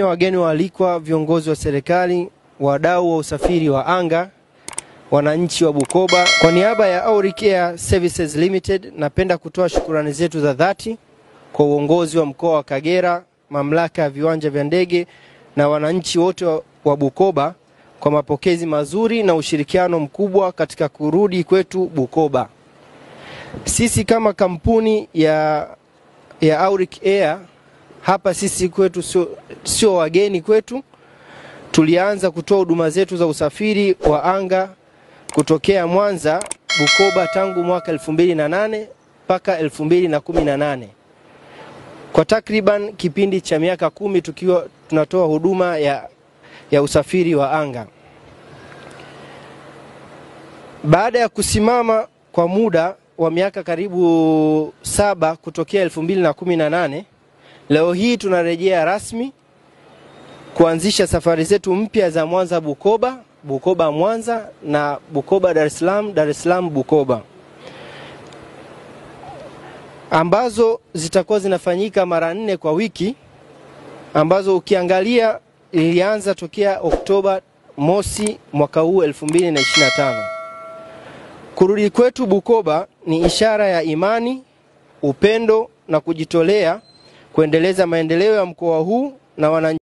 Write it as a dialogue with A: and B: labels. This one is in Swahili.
A: Wageni waalikwa, viongozi wa serikali, wadau wa usafiri wa anga, wananchi wa Bukoba. Kwa niaba ya Auric Air Services Limited, napenda kutoa shukrani zetu za dhati kwa uongozi wa mkoa wa Kagera, mamlaka ya viwanja vya ndege na wananchi wote wa Bukoba kwa mapokezi mazuri na ushirikiano mkubwa katika kurudi kwetu Bukoba. Sisi kama kampuni ya Auric Air, hapa sisi kwetu sio wageni kwetu. Tulianza kutoa huduma zetu za usafiri wa anga kutokea Mwanza, Bukoba tangu mwaka 2008 mpaka 2018. Kwa takriban kipindi cha miaka 10 tukiwa tunatoa huduma ya usafiri wa anga. Baada ya kusimama kwa muda wa miaka karibu 7 kutokea 2018, leo hii tunarejea rasmi kuanzisha safari zetu mpya za Mwanza Bukoba, Bukoba Mwanza na Bukoba Dar es Salaam, Dar es Salaam Bukoba, ambazo zitakuwa zinafanyika mara 4 kwa wiki, ambazo ukiangalia ilianza tokea Oktoba mosi mwaka huu 2025. Kurudi kwetu Bukoba ni ishara ya imani, upendo na kujitolea kuendeleza maendeleo ya mkoa huu na wananchi.